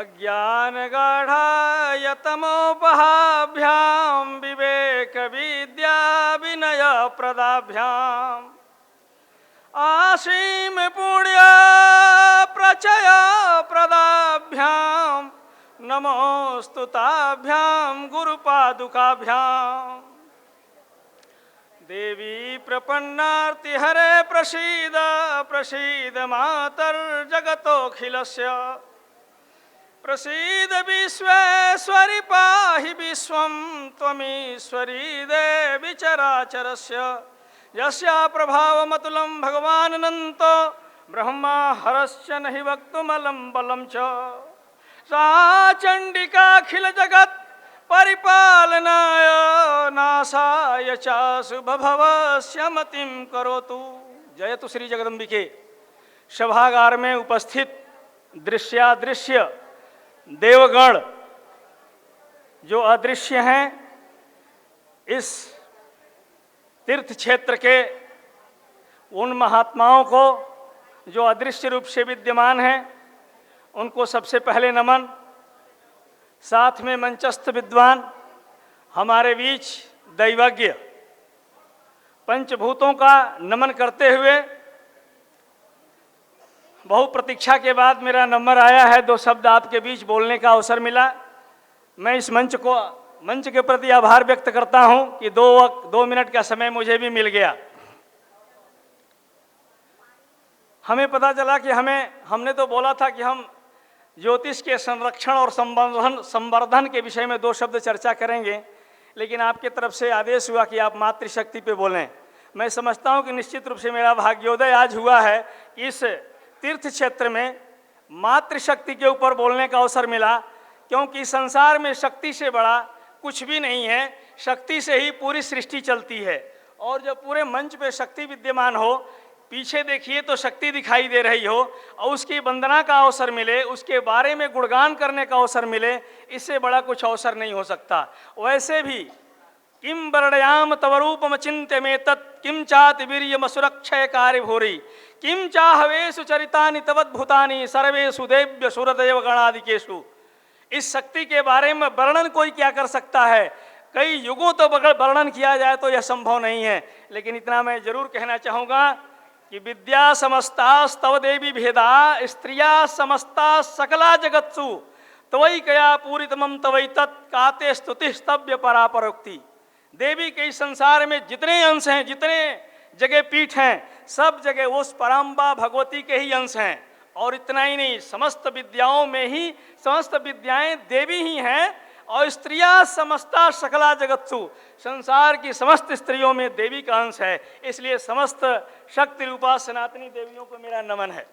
अज्ञानगाढायतमोपहाभ्यां विवेकविद्याविनयप्रदाभ्याम् आशीम पुण्य प्रचय प्रदाभ्यां नमोस्तु ताभ्यां गुरुपादुकाभ्यां। देवी प्रपन्नार्ति हरे प्रसीद प्रसीद मातर्जगतोऽखिलस्य प्रसीद विश्वेश्वरि पाहि विश्वं त्वमीश्वरी देवी चराचरस्य यस्या प्रभावमतुलं भगवानन्तो ब्रह्मा हरश्च नहि वक्तुमलं बलं च सा चण्डिकाखिल जगत् परिपालनाय नाशाय च शुभभवस्य मतिं करोतु। जयतु श्री जगदम्बिके। सभागार में उपस्थित दृश्यादृश्य देवगण जो अदृश्य हैं, इस तीर्थ क्षेत्र के उन महात्माओं को जो अदृश्य रूप से विद्यमान हैं, उनको सबसे पहले नमन। साथ में मंचस्थ विद्वान हमारे बीच दैवज्ञ पंचभूतों का नमन करते हुए बहु प्रतीक्षा के बाद मेरा नंबर आया है। दो शब्द आपके बीच बोलने का अवसर मिला। मैं इस मंच के प्रति आभार व्यक्त करता हूं कि दो मिनट का समय मुझे भी मिल गया। हमें पता चला कि हमने तो बोला था कि हम ज्योतिष के संरक्षण और संवर्धन के विषय में दो शब्द चर्चा करेंगे, लेकिन आपके तरफ से आदेश हुआ कि आप मातृशक्ति पे बोलें। मैं समझता हूं कि निश्चित रूप से मेरा भाग्योदय आज हुआ है कि इस तीर्थ क्षेत्र में मातृशक्ति के ऊपर बोलने का अवसर मिला, क्योंकि संसार में शक्ति से बड़ा कुछ भी नहीं है। शक्ति से ही पूरी सृष्टि चलती है, और जब पूरे मंच पे शक्ति विद्यमान हो, पीछे देखिए तो शक्ति दिखाई दे रही हो, और उसकी वंदना का अवसर मिले, उसके बारे में गुणगान करने का अवसर मिले, इससे बड़ा कुछ अवसर नहीं हो सकता। वैसे भी किम वर्णयाम तव रूपम चिन्त्यमेतत् किम चाति वीर्यमसुरक्षय कार्यभूरि किम चाहवेषु चरितानि तवद्भुतानि सर्वेषु देव्य सुरदेव गणादिकेषु। इस शक्ति के बारे में वर्णन कोई क्या कर सकता है? कई युगों तो वर्णन किया जाए तो यह संभव नहीं है, लेकिन इतना मैं जरूर कहना चाहूँगा कि विद्या समस्तास्तव देवी भेदा स्त्रिया समस्ता सकला जगत्सु तवई कया पूरितमं तवई तत् काते स्तुतिस्तव्य परापरोक्ति। देवी के इस संसार में जितने अंश हैं, जितने जगह पीठ हैं, सब जगह उस पराम्बा भगवती के ही अंश हैं। और इतना ही नहीं, समस्त विद्याओं में ही समस्त विद्याएं देवी ही हैं, और स्त्रियां समस्ता सकला जगत्सु, संसार की समस्त स्त्रियों में देवी का अंश है। इसलिए समस्त शक्ति रूपा सनातनी देवियों को मेरा नमन है।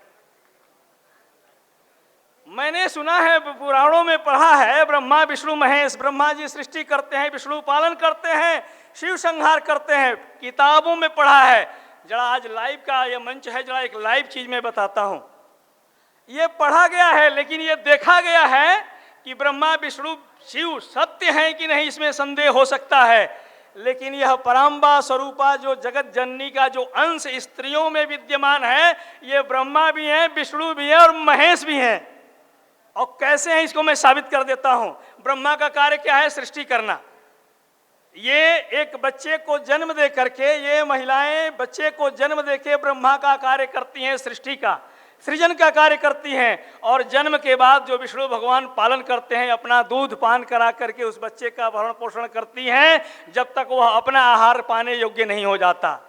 मैंने सुना है, पुराणों में पढ़ा है, ब्रह्मा विष्णु महेश, ब्रह्मा जी सृष्टि करते हैं, विष्णु पालन करते हैं, शिव संहार करते हैं, किताबों में पढ़ा है। जरा आज लाइव का यह मंच है, जरा एक लाइव चीज में बताता हूं। ये पढ़ा गया है, लेकिन ये देखा गया है कि ब्रह्मा विष्णु शिव सत्य हैं कि नहीं, इसमें संदेह हो सकता है। लेकिन यह पराम्बा स्वरूपा जो जगत जननी का जो अंश स्त्रियों में विद्यमान है, ये ब्रह्मा भी हैं, विष्णु भी हैं और महेश भी हैं। और कैसे हैं इसको मैं साबित कर देता हूं। ब्रह्मा का कार्य क्या है? सृष्टि करना। ये एक बच्चे को जन्म दे करके, ये महिलाएं बच्चे को जन्म देके ब्रह्मा का कार्य करती हैं, सृष्टि का सृजन का कार्य करती हैं। और जन्म के बाद जो विष्णु भगवान पालन करते हैं, अपना दूध पान करा करके उस बच्चे का भरण पोषण करती हैं, जब तक वह अपना आहार पाने योग्य नहीं हो जाता।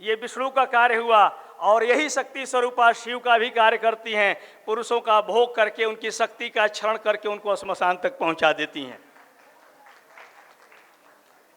ये विष्णु का कार्य हुआ। और यही शक्ति स्वरूपा शिव का भी कार्य करती हैं, पुरुषों का भोग करके, उनकी शक्ति का क्षरण करके उनको श्मशान तक पहुंचा देती हैं।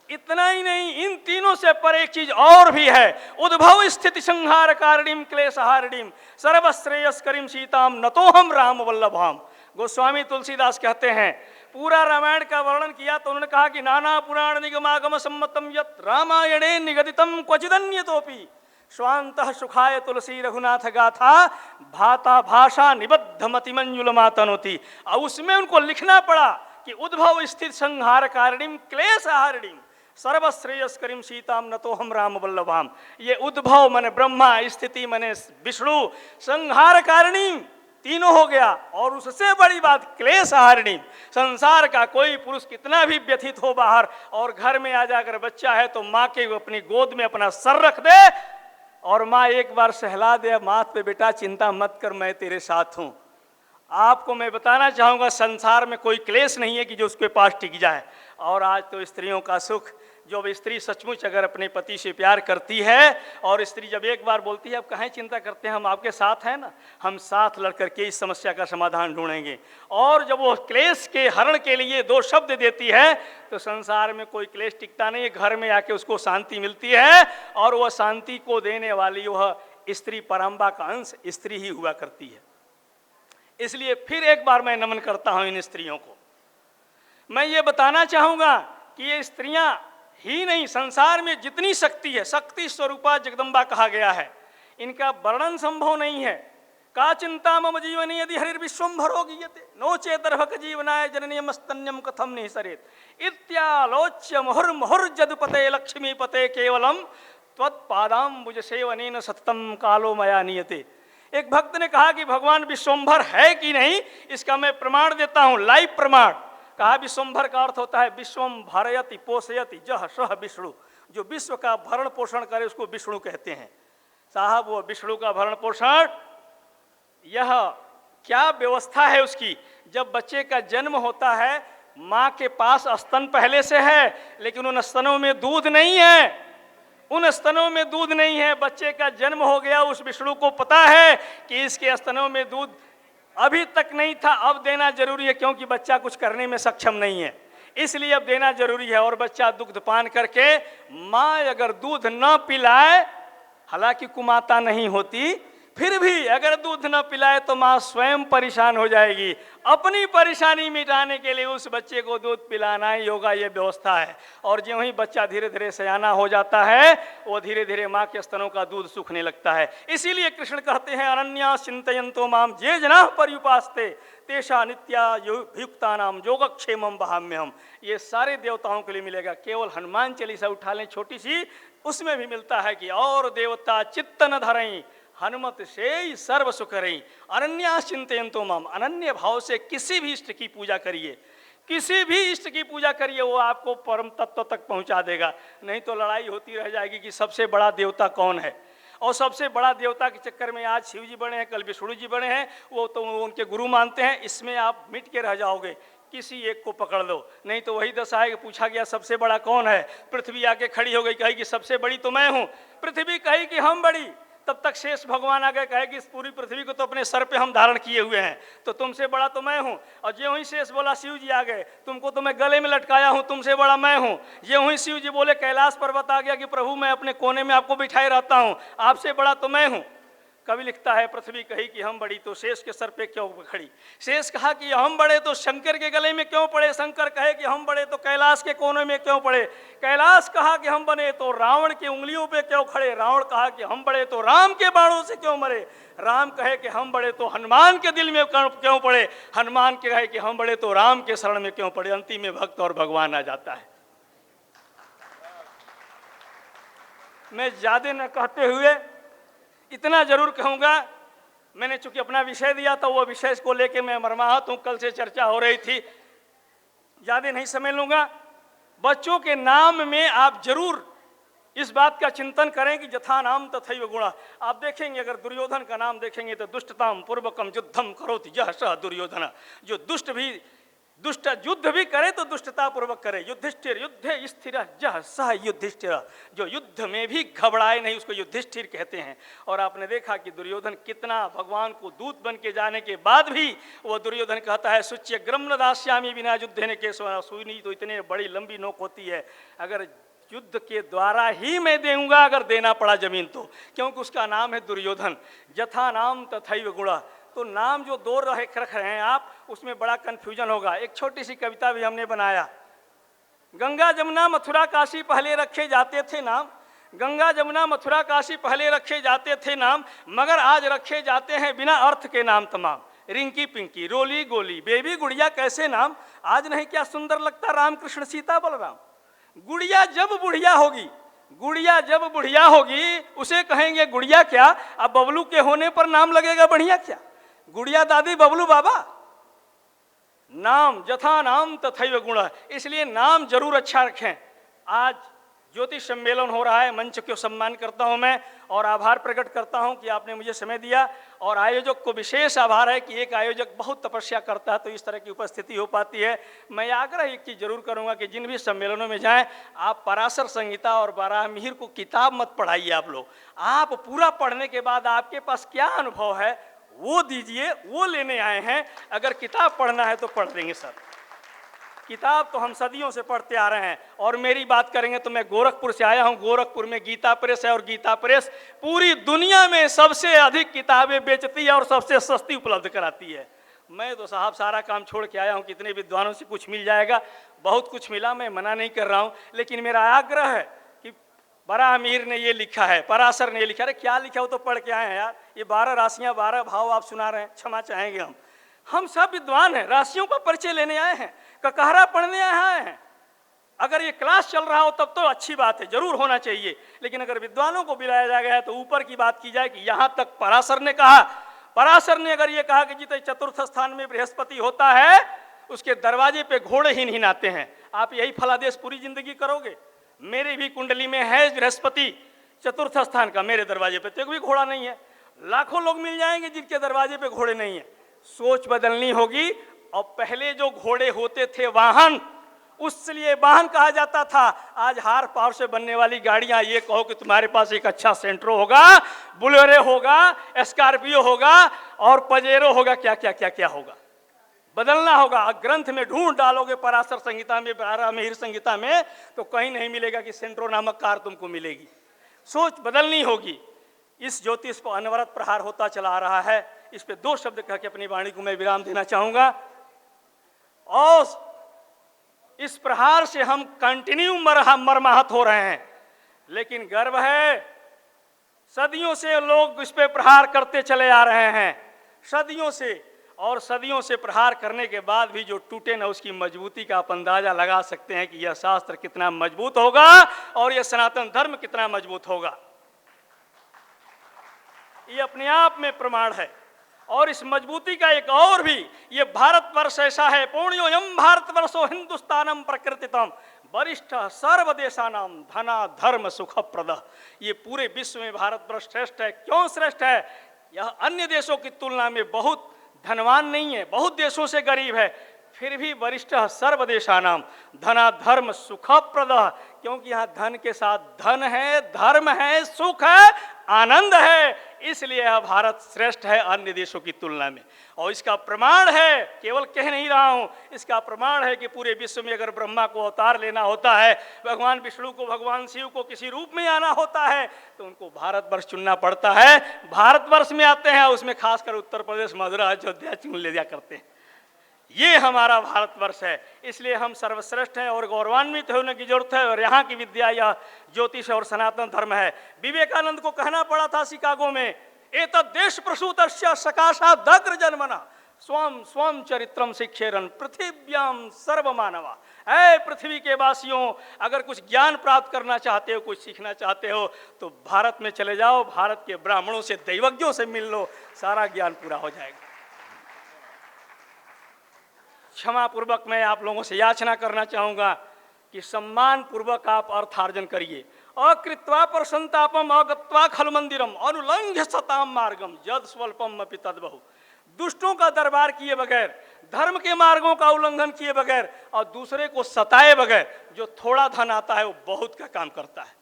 इतना ही नहीं, इन तीनों से पर एक चीज और भी है। उद्भव स्थिति संहार कारणीम क्लेशहारिणीम सर्वश्रेयस्करीम सीताम नतोहम राम वल्लभाम। गोस्वामी तुलसीदास कहते हैं, पूरा रामायण का वर्णन किया तो उन्होंने कहा कि नाना पुराण निगमागम सम्मतम यत् रामायणे निगदितम क्वचिदन्यतोपि स्वांतः सुखाय तुलसी रघुनाथ गाथा भाता भाषा निबद्ध मतिमंजुल मातनोति। और उसमें उनको लिखना पड़ा कि उद्भव स्थित संहार कारणीम क्लेशहारिणीम सर्वश्रेयस्करीम सीताम नतोहम राम वल्लभाम। ये उद्भव मने ब्रह्मा, स्थिति मने विष्णु, संहार कारिणी तीनों हो गया। और उससे बड़ी बात क्लेश हारिणी, संसार का कोई पुरुष कितना भी व्यथित हो बाहर और घर में आ जाकर बच्चा है तो माँ के अपनी गोद में अपना सर रख दे और माँ एक बार सहला दे माथ पे, बेटा चिंता मत कर मैं तेरे साथ हूँ। आपको मैं बताना चाहूँगा संसार में कोई क्लेश नहीं है कि जो उसके पास टिक जाए। और आज तो स्त्रियों का सुख, जो स्त्री सचमुच अगर अपने पति से प्यार करती है और स्त्री जब एक बार बोलती है अब कहीं चिंता करते हैं, हम आपके साथ हैं ना, हम साथ लड़ करके इस समस्या का समाधान ढूंढेंगे। और जब वो क्लेश के हरण के लिए दो शब्द देती है तो संसार में कोई क्लेश टिकता नहीं है, घर में आके उसको शांति मिलती है। और वह शांति को देने वाली वह स्त्री परम्बा का अंश स्त्री ही हुआ करती है। इसलिए फिर एक बार मैं नमन करता हूं इन स्त्रियों को। मैं ये बताना चाहूँगा कि ये स्त्रियां ही नहीं, संसार में जितनी शक्ति है, शक्ति स्वरूपा जगदम्बा कहा गया है, इनका वर्णन संभव नहीं है। का चिंता मम जीवने यदि हरिर्विश्वम्भरो गीयते नो चेतर्भक जीवनाय जननीयमस्तन्यम कथम निःसरेत् इत्यालोच्य मुहुर्मुहुर्जदुपते लक्ष्मीपते केवलम त्वत्पादाम्बुज सेवनेन सततम कालो मया नियते। एक भक्त ने कहा कि भगवान विश्वम्भर है कि नहीं, इसका मैं प्रमाण देता हूं, लाइव प्रमाण। कहा विश्वम्भर का अर्थ होता है विश्वम भरयति पोषयति जह सह विष्णु, जो विश्व का भरण पोषण करे उसको विष्णु कहते हैं। साहब वो विष्णु का भरण पोषण, यह क्या व्यवस्था है उसकी। जब बच्चे का जन्म होता है माँ के पास स्तन पहले से है, लेकिन उन स्तनों में दूध नहीं है, उन स्तनों में दूध नहीं है। बच्चे का जन्म हो गया, उस विष्णु को पता है कि इसके स्तनों में दूध अभी तक नहीं था, अब देना जरूरी है क्योंकि बच्चा कुछ करने में सक्षम नहीं है, इसलिए अब देना जरूरी है। और बच्चा दुग्ध पान करके माँ अगर दूध न पिलाए, हालांकि कुमाता नहीं होती, फिर भी अगर दूध न पिलाए तो माँ स्वयं परेशान हो जाएगी। अपनी परेशानी मिटाने के लिए उस बच्चे को दूध पिलाना ही होगा, ये व्यवस्था है। और ज्यों ही बच्चा धीरे धीरे सयाना हो जाता है वो धीरे धीरे माँ के स्तनों का दूध सूखने लगता है। इसीलिए कृष्ण कहते हैं अनन्या चिंतयन्तो माम ये जना पर्युपास्ते तेषा नित्या युक्तानाम योगक्षेमम वहाम्यहम्। ये सारे देवताओं के लिए मिलेगा। केवल हनुमान चालीसा उठा लें छोटी सी, उसमें भी मिलता है कि और देवता चित्त न धरई हनुमत से ही सर्व सुख रही। अनन्या चिंतयन्तो माम, अनन्य भाव से किसी भी इष्ट की पूजा करिए, किसी भी इष्ट की पूजा करिए, वो आपको परम तत्व तक पहुंचा देगा। नहीं तो लड़ाई होती रह जाएगी कि सबसे बड़ा देवता कौन है। और सबसे बड़ा देवता के चक्कर में आज शिव जी बने हैं, कल विष्णु जी बने हैं, वो तो उनके गुरु मानते हैं, इसमें आप मिट के रह जाओगे। किसी एक को पकड़ लो, नहीं तो वही दशा है कि पूछा गया सबसे बड़ा कौन है, पृथ्वी आके खड़ी हो गई, कही कि सबसे बड़ी तो मैं हूँ। पृथ्वी कही कि हम बड़ी, तब तक शेष भगवान आ गए, कहे कि इस पूरी पृथ्वी को तो अपने सर पे हम धारण किए हुए हैं, तो तुमसे बड़ा तो मैं हूँ। और जो ही शेष बोला शिव जी आ गए, तुमको तो मैं गले में लटकाया हूँ, तुमसे बड़ा मैं हूँ। ये ही शिव जी बोले, कैलाश पर्वत आ गया कि प्रभु मैं अपने कोने में आपको बिठाए रहता हूँ, आपसे बड़ा तो मैं हूँ। कवि लिखता है पृथ्वी कही कि हम बड़ी तो शेष के सर पे क्यों खड़ी। शेष कहा कि हम बड़े तो शंकर के गले में क्यों पड़े। शंकर कहे कि हम बड़े तो कैलाश के कोने में क्यों पड़े। कैलाश कहा कि हम बने तो रावण की उंगलियों पे क्यों खड़े। रावण कहा कि हम बड़े तो राम के बाणों से क्यों मरे। राम कहे कि हम बड़े तो हनुमान के दिल में क्यों पड़े। हनुमान के कहे कि हम बड़े तो राम के शरण में क्यों पड़े। अंतिम में भक्त और भगवान आ जाता है। मैं ज्यादा न कहते हुए इतना जरूर कहूँगा, मैंने चूंकि अपना विषय दिया था, वो विषय को लेके मैं मर्माहत हूँ। कल से चर्चा हो रही थी, ज़्यादा नहीं समझ लूँगा। बच्चों के नाम में आप जरूर इस बात का चिंतन करें कि जथा नाम तथैव गुणा। आप देखेंगे अगर दुर्योधन का नाम देखेंगे तो दुष्टताम पूर्वकम युद्धम करोति यह सह दुर्योधन। जो दुष्ट युद्ध भी करे तो दुष्टता पूर्वक करे। युधिष्ठिर युद्धे स्थिर जह सह युधिष्ठिर। जो युद्ध में भी घबराए नहीं उसको युधिष्ठिर कहते हैं। और आपने देखा कि दुर्योधन कितना भगवान को दूत बन के जाने के बाद भी वो दुर्योधन कहता है सुच्य ग्रम्न दास्यामी बिना युद्धे ने केशव। सुई तो इतने बड़ी लंबी नोक होती है, अगर युद्ध के द्वारा ही मैं देऊंगा अगर देना पड़ा जमीन तो, क्योंकि उसका नाम है दुर्योधन। जथा नाम तथैव गुणा। तो नाम जो दो रख रहे हैं आप, उसमें बड़ा कन्फ्यूजन होगा। एक छोटी सी कविता भी हमने बनाया। गंगा जमुना मथुरा काशी पहले रखे जाते थे नाम। गंगा जमुना मथुरा काशी पहले रखे जाते थे नाम, मगर आज रखे जाते हैं बिना अर्थ के नाम तमाम। रिंकी पिंकी रोली गोली बेबी गुड़िया कैसे नाम। आज नहीं क्या सुंदर लगता राम कृष्ण सीता बलराम। गुड़िया जब बुढ़िया होगी, गुड़िया जब बुढ़िया होगी उसे कहेंगे गुड़िया क्या। अब बबलू के होने पर नाम लगेगा बढ़िया क्या। गुड़िया दादी बबलू बाबा, नाम जथा नाम तथैव गुण, इसलिए नाम जरूर अच्छा रखें। आज ज्योतिष सम्मेलन हो रहा है, मंच को सम्मान करता हूं मैं और आभार प्रकट करता हूं कि आपने मुझे समय दिया, और आयोजक को विशेष आभार है कि एक आयोजक बहुत तपस्या करता है तो इस तरह की उपस्थिति हो पाती है। मैं आग्रह एक चीज़ जरूर करूंगा कि जिन भी सम्मेलनों में जाएं, आप पराशर संहिता और बारह मिहिर को किताब मत पढ़ाइए। आप लोग, आप पूरा पढ़ने के बाद आपके पास क्या अनुभव है वो दीजिए, वो लेने आए हैं। अगर किताब पढ़ना है तो पढ़ देंगे सर, किताब तो हम सदियों से पढ़ते आ रहे हैं। और मेरी बात करेंगे तो मैं गोरखपुर से आया हूं, गोरखपुर में गीता प्रेस है और गीता प्रेस पूरी दुनिया में सबसे अधिक किताबें बेचती है और सबसे सस्ती उपलब्ध कराती है। मैं तो साहब सारा काम छोड़ के आया हूं, कितने विद्वानों से कुछ मिल जाएगा, बहुत कुछ मिला, मैं मना नहीं कर रहा हूं, लेकिन मेरा आग्रह है कि बड़ा मीर ने ये लिखा है, पराशर ने ये लिखा है, क्या लिखा हो तो पढ़ के आए हैं यार। ये 12 राशियां 12 भाव आप सुना रहे हैं, क्षमा चाहेंगे हम सब विद्वान हैं, राशियों का परिचय लेने आए हैं, ककहरा पढ़ने आए हैं। अगर ये क्लास चल रहा हो तब तो अच्छी बात है, जरूर होना चाहिए, लेकिन अगर विद्वानों को बुलाया जा गया है तो ऊपर की बात की जाए कि यहाँ तक पराशर ने कहा। पराशर ने अगर ये कहा कि जितने चतुर्थ स्थान में बृहस्पति होता है उसके दरवाजे पे घोड़े ही नहीं नाते हैं, आप यही फलादेश पूरी जिंदगी करोगे। मेरे भी कुंडली में है बृहस्पति चतुर्थ स्थान का, मेरे दरवाजे पे तो एक भी घोड़ा नहीं है। लाखों लोग मिल जाएंगे जिनके दरवाजे पे घोड़े नहीं है। सोच बदलनी होगी। और पहले जो घोड़े होते थे वाहन, उसलिए वाहन कहा जाता था। आज हार पावर से बनने वाली गाड़ियां, ये कहो कि तुम्हारे पास एक अच्छा सेंट्रो होगा, बुलेरो होगा, स्कॉर्पियो होगा और पजेरो होगा, क्या क्या क्या क्या होगा, बदलना होगा। ग्रंथ में ढूंढ डालोगे पराशर संहिता में, बारह मिहिर संहिता में, तो कहीं नहीं मिलेगा कि सेंट्रो नामक कार तुमको मिलेगी। सोच बदलनी होगी। इस ज्योतिष पर अनवरत प्रहार होता चला आ रहा है। इस पे 2 शब्द कह के अपनी वाणी को मैं विराम देना चाहूंगा। और इस प्रहार से हम कंटिन्यू मरमाहत हो रहे हैं, लेकिन गर्व है सदियों से लोग इस पे प्रहार करते चले आ रहे हैं, सदियों से। और सदियों से प्रहार करने के बाद भी जो टूटे ना, उसकी मजबूती का आप अंदाजा लगा सकते हैं कि यह शास्त्र कितना मजबूत होगा और यह सनातन धर्म कितना मजबूत होगा। ये अपने आप में प्रमाण है। और इस मजबूती का एक और भी, ये भारतवर्ष ऐसा है, पुण्योयम भारतवर्षो हिंदुस्तानम प्रकृतितम वरिष्ठ सर्वदेशानाम धना धर्म सुखप्रद। ये पूरे विश्व में भारतवर्ष श्रेष्ठ है। क्यों श्रेष्ठ है? यह अन्य देशों की तुलना में बहुत धनवान नहीं है, बहुत देशों से गरीब है, फिर भी वरिष्ठ सर्वदेशानाम धना धर्म सुखप्रद, क्योंकि यहाँ धन के साथ धन है, धर्म है, सुख है, आनंद है, इसलिए यह भारत श्रेष्ठ है अन्य देशों की तुलना में। और इसका प्रमाण है, केवल कह नहीं रहा हूं, इसका प्रमाण है कि पूरे विश्व में अगर ब्रह्मा को अवतार लेना होता है, भगवान विष्णु को, भगवान शिव को किसी रूप में आना होता है, तो उनको भारतवर्ष चुनना पड़ता है। भारतवर्ष में आते हैं, उसमें खासकर उत्तर प्रदेश, मथुरा, अयोध्या चुन लिया करते हैं। ये हमारा भारतवर्ष है, इसलिए हम सर्वश्रेष्ठ हैं और गौरवान्वित होने की जरूरत है। और यहाँ की विद्या यह ज्योतिष और सनातन धर्म है। विवेकानंद को कहना पड़ा था शिकागो में, एतद् देश प्रसूतस्य सकाशादग्र जन्मना स्वम स्वम चरित्रम शिक्षेरन पृथिव्याम सर्वमानवा। ऐ पृथ्वी के वासियों, अगर कुछ ज्ञान प्राप्त करना चाहते हो, कुछ सीखना चाहते हो, तो भारत में चले जाओ, भारत के ब्राह्मणों से, दैवज्ञों से मिल लो, सारा ज्ञान पूरा हो जाएगा। क्षमा पूर्वक मैं आप लोगों से याचना करना चाहूंगा कि सम्मान पूर्वक आप अर्थार्जन करिए। अकृत्वा प्रसन्तापम अगत्वा खल मंदिरम अनुलंघ्य सताम मार्गम यद स्वल्पम अपि तद्बहु। दुष्टों का दरबार किए बगैर, धर्म के मार्गों का उल्लंघन किए बगैर और दूसरे को सताए बगैर जो थोड़ा धन आता है वो बहुत का काम करता है।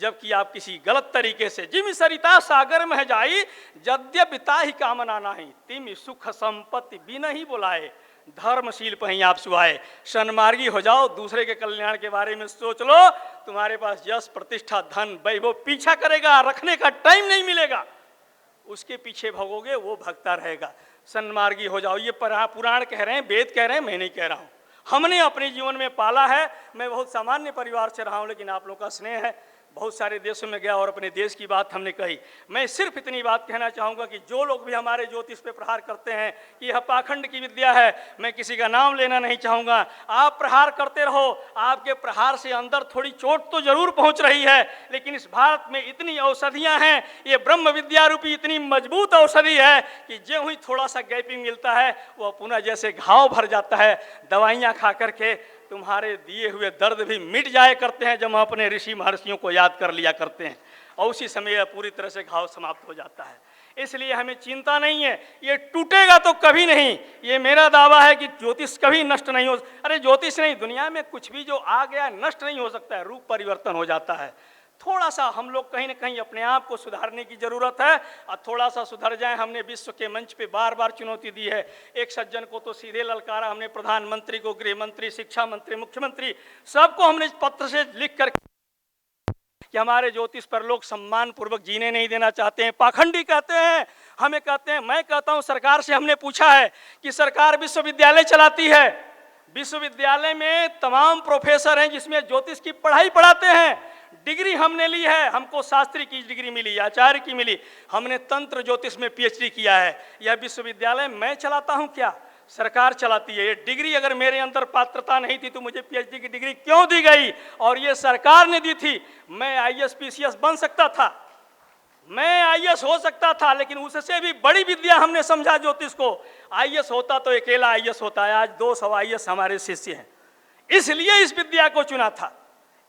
जबकि आप किसी गलत तरीके से, जिम सरिता सागर में जाई यद्यपि ताहि कामना नाही तिम सुख संपत्ति बिना ही बुलाए धर्मशील पहीं आप सुहाए। सन्मार्गी हो जाओ, दूसरे के कल्याण के बारे में सोच लो, तुम्हारे पास यश प्रतिष्ठा धन वैभव पीछा करेगा, रखने का टाइम नहीं मिलेगा, उसके पीछे भगोगे, वो भगता रहेगा। सन्मार्गी हो जाओ, ये पुराण कह रहे हैं, वेद कह रहे हैं, मैं नहीं कह रहा हूँ, हमने अपने जीवन में पाला है। मैं बहुत सामान्य परिवार से रहा हूँ, लेकिन आप लोगों का स्नेह है, बहुत सारे देशों में गया और अपने देश की बात हमने कही। मैं सिर्फ इतनी बात कहना चाहूँगा कि जो लोग भी हमारे ज्योतिष पे प्रहार करते हैं कि यह पाखंड की विद्या है, मैं किसी का नाम लेना नहीं चाहूँगा। आप प्रहार करते रहो, आपके प्रहार से अंदर थोड़ी चोट तो जरूर पहुँच रही है, लेकिन इस भारत में इतनी औषधियाँ हैं, ये ब्रह्म विद्या रूपी इतनी मजबूत औषधि है कि जो ही थोड़ा सा गैपिंग मिलता है वह पुनः जैसे घाव भर जाता है। दवाइयाँ खा करके तुम्हारे दिए हुए दर्द भी मिट जाए करते हैं जब हम अपने ऋषि महर्षियों को याद कर लिया करते हैं, और उसी समय यह पूरी तरह से घाव समाप्त हो जाता है। इसलिए हमें चिंता नहीं है, ये टूटेगा तो कभी नहीं। ये मेरा दावा है कि ज्योतिष कभी नष्ट नहीं हो, अरे ज्योतिष नहीं, दुनिया में कुछ भी जो आ गया नष्ट नहीं हो सकता है, रूप परिवर्तन हो जाता है। थोड़ा सा हम लोग कहीं ना कहीं अपने आप को सुधारने की जरूरत है, और थोड़ा सा सुधर जाए। हमने विश्व के मंच पे बार बार चुनौती दी है। एक सज्जन को तो सीधे ललकारा हमने, प्रधानमंत्री को, गृह मंत्री, शिक्षा मंत्री, मुख्यमंत्री, सबको हमने पत्र से लिख कर कि हमारे ज्योतिष पर लोग सम्मान पूर्वक जीने नहीं देना चाहते हैं, पाखंडी कहते हैं, हमें कहते हैं। मैं कहता हूं सरकार से हमने पूछा है कि सरकार विश्वविद्यालय चलाती है, विश्वविद्यालय में तमाम प्रोफेसर हैं जिसमें ज्योतिष की पढ़ाई पढ़ाते हैं, डिग्री हमने ली है, हमको शास्त्री की डिग्री मिली, आचार्य की मिली, हमने तंत्र ज्योतिष में पीएचडी किया है। यह विश्वविद्यालय मैं चलाता हूं क्या? सरकार चलाती है। ये डिग्री अगर मेरे अंदर पात्रता नहीं थी तो मुझे पीएचडी की डिग्री क्यों दी गई? और ये सरकार ने दी थी। मैं आईएएस पीसीएस बन सकता था, मैं आईएएस हो सकता था, लेकिन उससे भी बड़ी विद्या हमने समझा ज्योतिष को। आईएएस होता तो अकेला आईएएस होता है, आज 200 आईएएस हमारे शिष्य हैं। इसलिए इस विद्या को चुना था,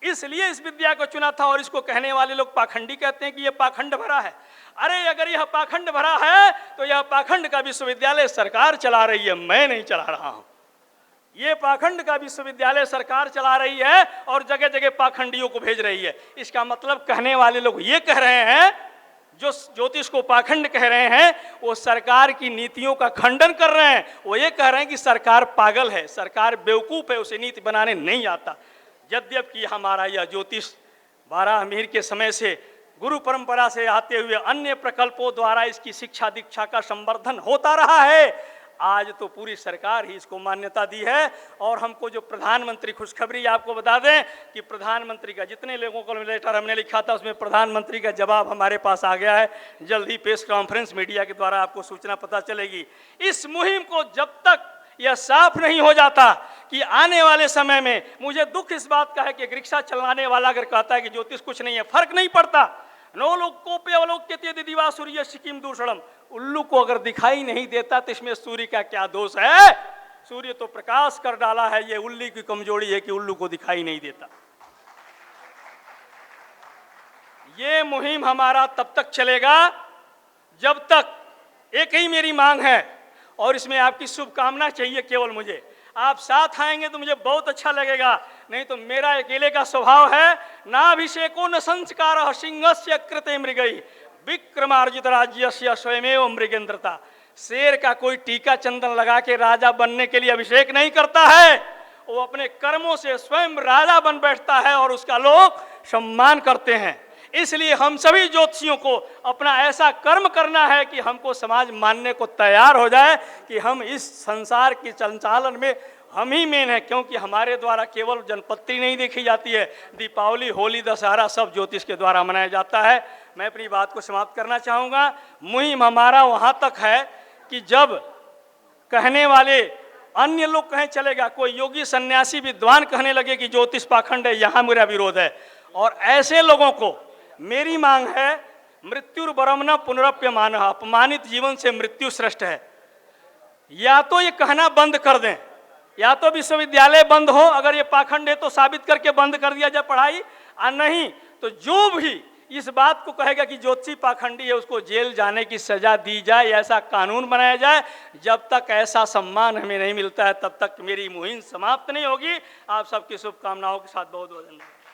इसलिए इस विद्या को चुना था। और इसको कहने वाले लोग पाखंडी कहते हैं कि यह पाखंड भरा है। अरे अगर यह पाखंड भरा है तो यह पाखंड का विश्वविद्यालय सरकार चला रही है, मैं नहीं चला रहा हूं। ये पाखंड का विश्वविद्यालय सरकार चला रही है और जगह जगह पाखंडियों को भेज रही है। इसका मतलब कहने वाले लोग ये कह रहे हैं, जो ज्योतिष को पाखंड कह रहे हैं, वो सरकार की नीतियों का खंडन कर रहे हैं। वो ये कह रहे हैं कि सरकार पागल है, सरकार बेवकूफ है, उसे नीति बनाने नहीं आता। यद्यपि हमारा यह ज्योतिष बारह मीर के समय से गुरु परंपरा से आते हुए अन्य प्रकल्पों द्वारा इसकी शिक्षा दीक्षा का संवर्धन होता रहा है। आज तो पूरी सरकार ही इसको मान्यता दी है। और हमको जो प्रधानमंत्री, खुशखबरी आपको बता दें कि प्रधानमंत्री का जितने लोगों को लेटर हमने लिखा था उसमें प्रधानमंत्री का जवाब हमारे पास आ गया है। जल्द ही प्रेस कॉन्फ्रेंस मीडिया के द्वारा आपको सूचना पता चलेगी। इस मुहिम को जब तक यह साफ नहीं हो जाता कि आने वाले समय में, मुझे दुख इस बात का है कि रिक्शा चलाने वाला अगर कहता है कि ज्योतिष कुछ नहीं है, फर्क नहीं पड़ता। नो लोग कोपे अवलोक्यते दिवा सूर्य सिक्किम दूषणम, उल्लू को अगर दिखाई नहीं देता तो इसमें सूर्य का क्या दोष है? सूर्य तो प्रकाश कर डाला है, ये उल्लू की कमजोरी है कि उल्लू को दिखाई नहीं देता। ये मुहिम हमारा तब तक चलेगा जब तक, एक ही मेरी मांग है और इसमें आपकी शुभकामना चाहिए केवल मुझे। आप साथ आएंगे तो मुझे बहुत अच्छा लगेगा, नहीं तो मेरा अकेले का स्वभाव है। नाभिषेको न संस्कार सिंहस्य कृते मृगई विक्रमार्जित राज्यस्य स्वयमेव मृगेंद्रता। शेर का कोई टीका चंदन लगा के राजा बनने के लिए अभिषेक नहीं करता है, वो अपने कर्मों से स्वयं राजा बन बैठता है और उसका लोग सम्मान करते हैं। इसलिए हम सभी ज्योतिषियों को अपना ऐसा कर्म करना है कि हमको समाज मानने को तैयार हो जाए कि हम इस संसार के संचालन में हम ही मेन है, क्योंकि हमारे द्वारा केवल जनपत्री नहीं देखी जाती है, दीपावली, होली, दशहरा सब ज्योतिष के द्वारा मनाया जाता है। मैं अपनी बात को समाप्त करना चाहूँगा। मुहिम हमारा वहाँ तक है कि जब कहने वाले अन्य लोग कहें चलेगा, कोई योगी सन्यासी विद्वान कहने लगे कि ज्योतिष पाखंड है, यहाँ मेरा विरोध है। और ऐसे लोगों को मेरी मांग है, मृत्युर्वरम न पुनरप्यमान, अपमानित जीवन से मृत्यु श्रेष्ठ है। या तो ये कहना बंद कर दें, या तो विश्वविद्यालय बंद हो, अगर ये पाखंड है तो साबित करके बंद कर दिया जाए पढ़ाई, और नहीं तो जो भी इस बात को कहेगा कि ज्योतिषी पाखंडी है उसको जेल जाने की सजा दी जाए, ऐसा कानून बनाया जाए। जब तक ऐसा सम्मान हमें नहीं मिलता है तब तक मेरी मुहिम समाप्त नहीं होगी। आप सबकी शुभकामनाओं के साथ बहुत बहुत धन्यवाद।